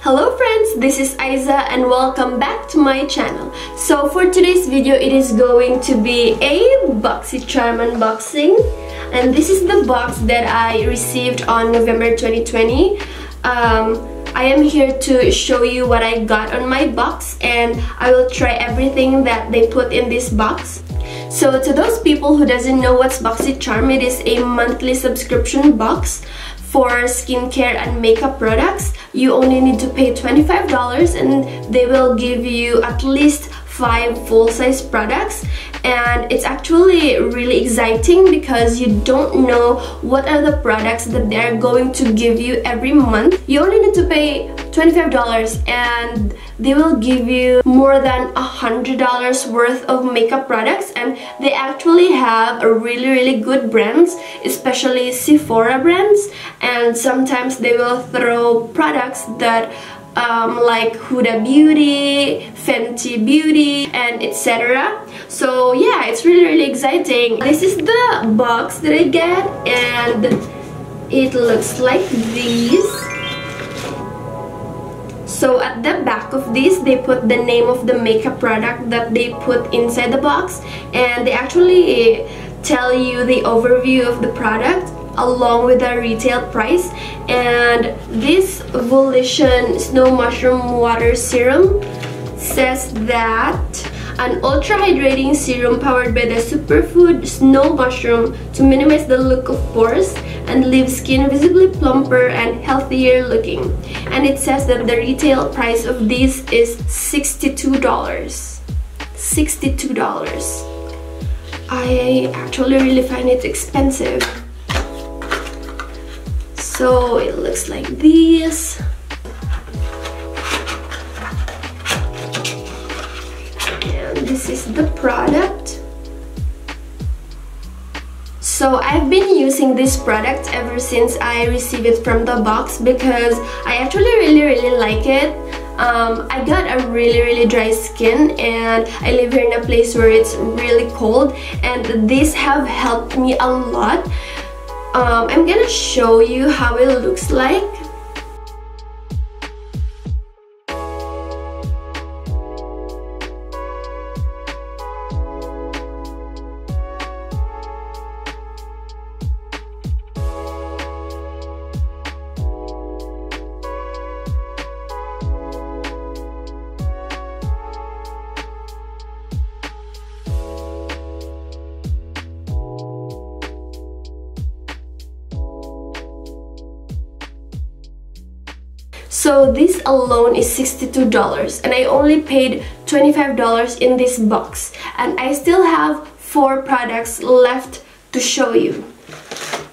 Hello friends, this is Aiza and welcome back to my channel. So for today's video, it is going to be a Boxycharm unboxing. And this is the box that I received on November 2020. I am here to show you what I got on my box, and I will try everything that they put in this box. So to those people who doesn't know what's Boxycharm, it is a monthly subscription box for skincare and makeup products. You only need to pay $25 and they will give you at least 5 full-size products. And it's actually really exciting because you don't know what are the products that they're going to give you every month. You only need to pay $25 and they will give you more than $100 worth of makeup products, and they actually have a really good brands, especially Sephora brands, and sometimes they will throw products that like Huda Beauty, Fenty Beauty, and etc. So yeah, it's really exciting. This is the box that I get, and it looks like this. So at the back of this, they put the name of the makeup product that they put inside the box, and they actually tell you the overview of the product along with the retail price. And this Volition Snow Mushroom Water Serum says that an ultra hydrating serum powered by the superfood snow mushroom to minimize the look of pores and leave skin visibly plumper and healthier looking. And it says that the retail price of this is $62. $62. I actually really find it expensive. So it looks like this. And this is the product. So I've been using this product ever since I received it from the box because I actually really like it. I got a really dry skin, and I live here in a place where it's really cold, and these have helped me a lot. I'm gonna show you how it looks like. So this alone is $62 and I only paid $25 in this box, and I still have 4 products left to show you.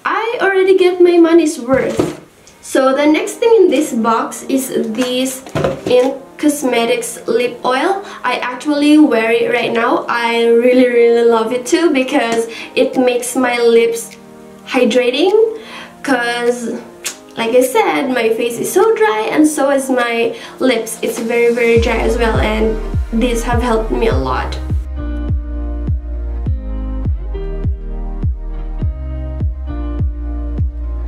I already get my money's worth. So the next thing in this box is this In Cosmetics lip oil. I actually wear it right now. I really love it too because it makes my lips hydrating, because like I said, my face is so dry and so is my lips. It's very dry as well, and these have helped me a lot.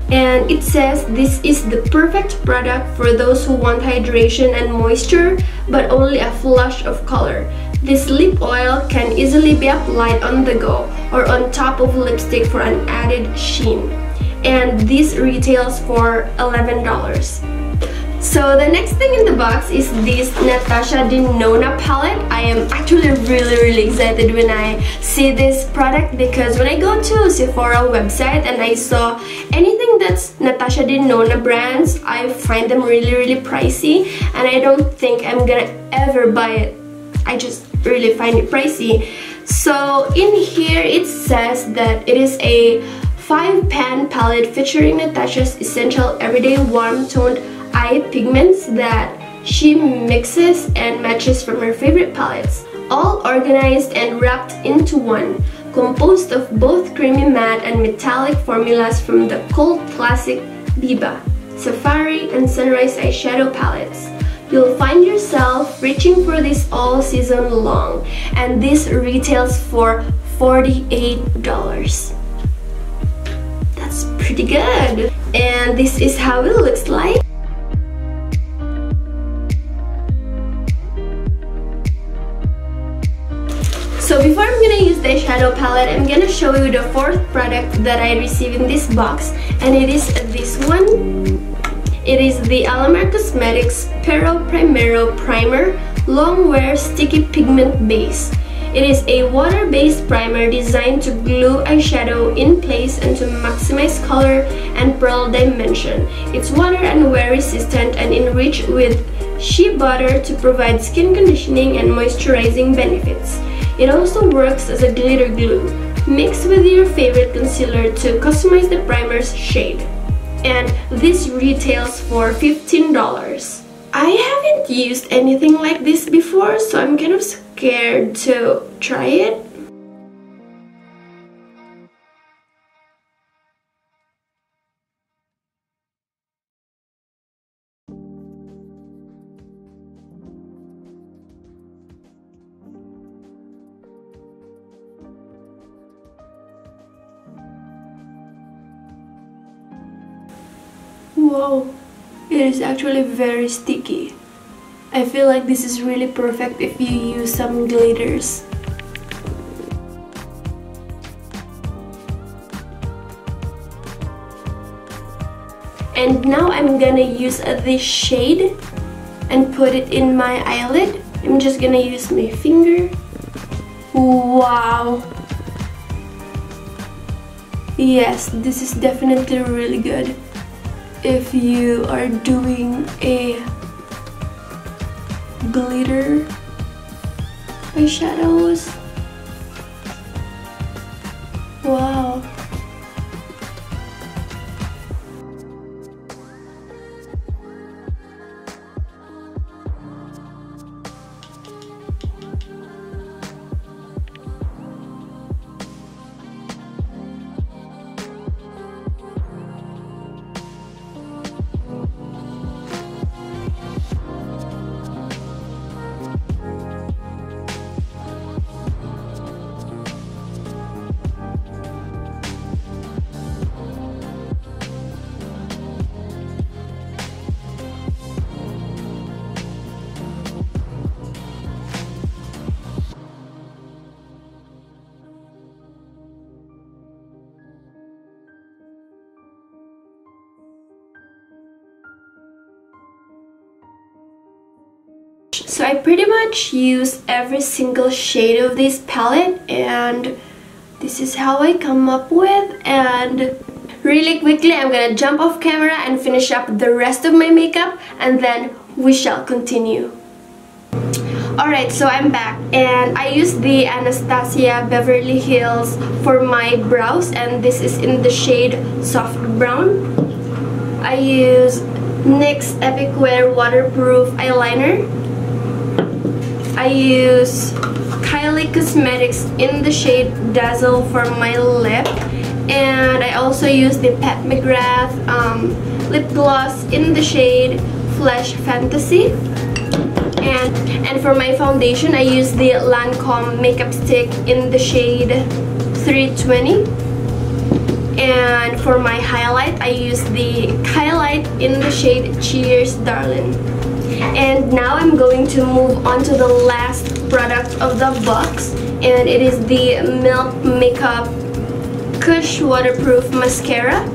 And it says this is the perfect product for those who want hydration and moisture but only a flush of color. This lip oil can easily be applied on the go or on top of lipstick for an added sheen. And this retails for $11. So the next thing in the box is this Natasha Denona palette. I am actually really excited when I see this product, because when I go to Sephora website and I saw anything that's Natasha Denona brands, I find them really pricey, and I don't think I'm gonna ever buy it. I just really find it pricey. So in here it says that it is a 5-pan palette featuring Natasha's essential everyday warm-toned eye pigments that she mixes and matches from her favorite palettes, all organized and wrapped into one, composed of both creamy matte and metallic formulas from the cult classic Biba, Safari, and Sunrise eyeshadow palettes. You'll find yourself reaching for this all season long, and this retails for $48. Pretty good. And this is how it looks like. So before I'm gonna use the eyeshadow palette, I'm gonna show you the fourth product that I received in this box, and it is this one. It is the Alamar Cosmetics Pero Primero Primer Long Wear Sticky Pigment Base. It is a water-based primer designed to glue eyeshadow in place and to maximize color and pearl dimension. It's water and wear resistant and enriched with shea butter to provide skin conditioning and moisturizing benefits. It also works as a glitter glue. Mix with your favorite concealer to customize the primer's shade. And this retails for $15. I haven't used anything like this before, so I'm kind of scared to try it. Wow, it is actually very sticky. I feel like this is really perfect if you use some glitters. And now I'm gonna use this shade and put it in my eyelid. I'm just gonna use my finger. Wow. Yes, this is definitely really good if you are doing a glitter eyeshadows. Wow. So I pretty much use every single shade of this palette, and this is how I come up with. And really quickly I'm gonna jump off camera and finish up the rest of my makeup, and then we shall continue. Alright, so I'm back, and I used the Anastasia Beverly Hills for my brows, and this is in the shade Soft Brown. I use NYX Epic Wear Waterproof Eyeliner. I use Kylie Cosmetics in the shade Dazzle for my lip, and I also use the Pat McGrath lip gloss in the shade Flesh Fantasy. And for my foundation, I use the Lancome makeup stick in the shade 320. And for my highlight, I use the Highlight in the shade Cheers Darling. And now I'm going to move on to the last product of the box, and it is the Milk Makeup Kush Waterproof Mascara.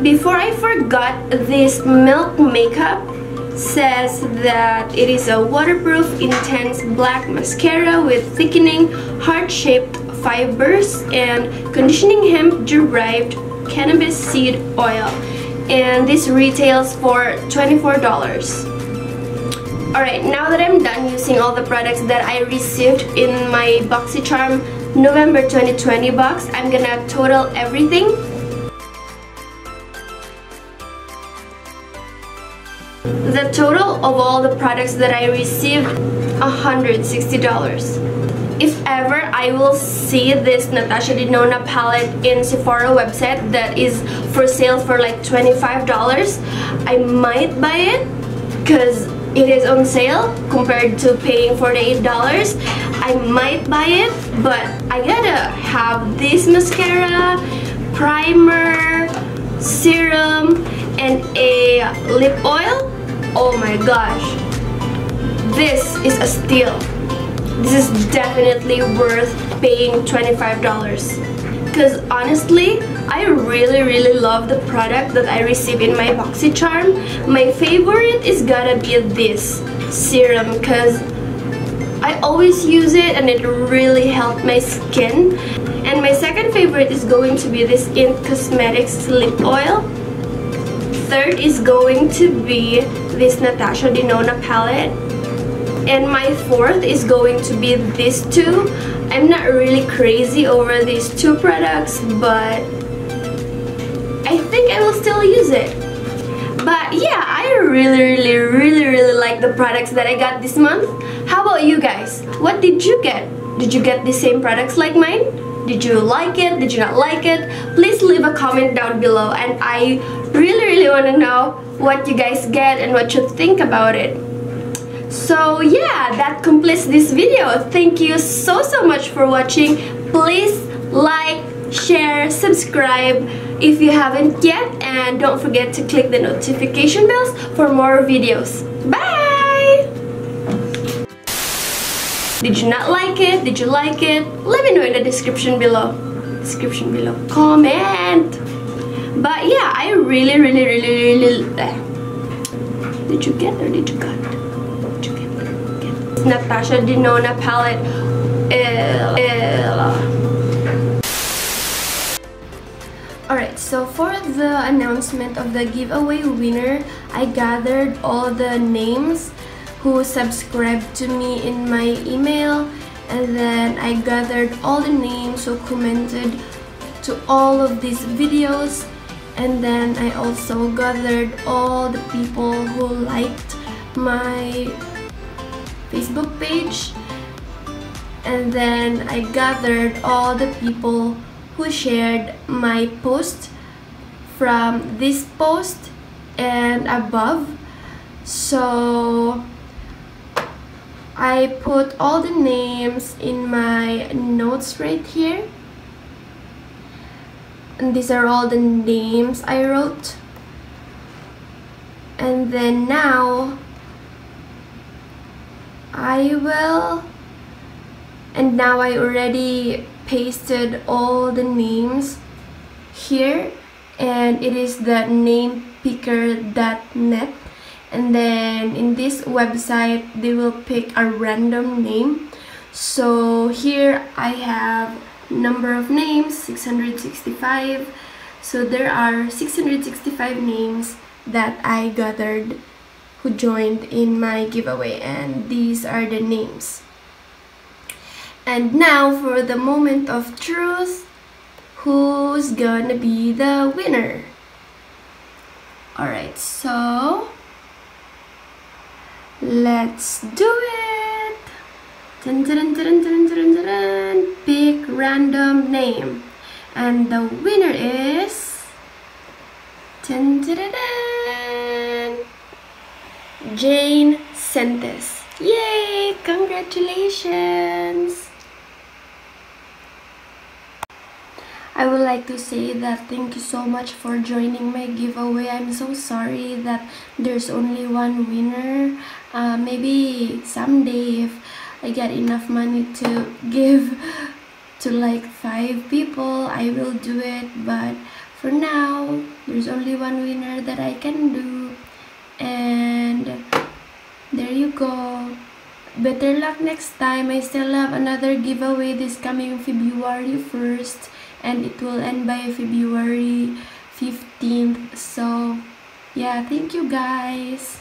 Before I forgot, this Milk Makeup says that it is a waterproof intense black mascara with thickening heart-shaped fibers and conditioning hemp-derived cannabis seed oil, and this retails for $24. Alright, now that I'm done using all the products that I received in my Boxycharm November 2020 box, I'm gonna total everything. The total of all the products that I received, $160. If ever I will see this Natasha Denona palette in Sephora website that is for sale for like $25, I might buy it because it is on sale compared to paying $48. I might buy it, but I gotta have this mascara, primer, serum, and a lip oil. Oh my gosh, this is a steal. This is definitely worth paying $25. Because honestly, I really love the product that I received in my Boxycharm. My favorite is gotta be this serum because I always use it and it really helped my skin. And my second favorite is going to be this IT Cosmetics lip oil. Third is going to be this Natasha Denona palette. And my fourth is going to be these two. I'm not really crazy over these two products, but I think I will still use it. But yeah, I really like the products that I got this month. How about you guys? What did you get? Did you get the same products like mine? Did you like it? Did you not like it? Please leave a comment down below, and I really want to know what you guys get and what you think about it. So yeah, that completes this video. Thank you so much for watching. Please like, share, subscribe if you haven't yet, and don't forget to click the notification bells for more videos. Bye! Did you not like it? Did you like it? Let me know in the description below. Comment. But yeah, I really did you get or did you cut? Natasha Denona palette. Alright, so for the announcement of the giveaway winner, I gathered all the names who subscribed to me in my email, and then I gathered all the names who commented to all of these videos, and then I also gathered all the people who liked my Facebook page, and then I gathered all the people who shared my post from this post and above. So I put all the names in my notes right here, and these are all the names I wrote. And then now I already pasted all the names here, and it is the namepicker.net, and then in this website they will pick a random name. So here I have number of names, 665. So there are 665 names that I gathered who joined in my giveaway, and these are the names. And now for the moment of truth, who's gonna be the winner? Alright, so let's do it. Dun, dun, dun, dun, dun, dun, dun. Pick random name, and the winner is dun, dun, dun, dun, Jane Sentes. Yay! Congratulations! I would like to say that thank you so much for joining my giveaway. I'm so sorry that there's only one winner. Maybe someday if I get enough money to give to like 5 people, I will do it. But for now, there's only one winner that I can do. And there you go. Better luck next time. I still have another giveaway this coming February 1st, and it will end by February 15th. So yeah, thank you guys.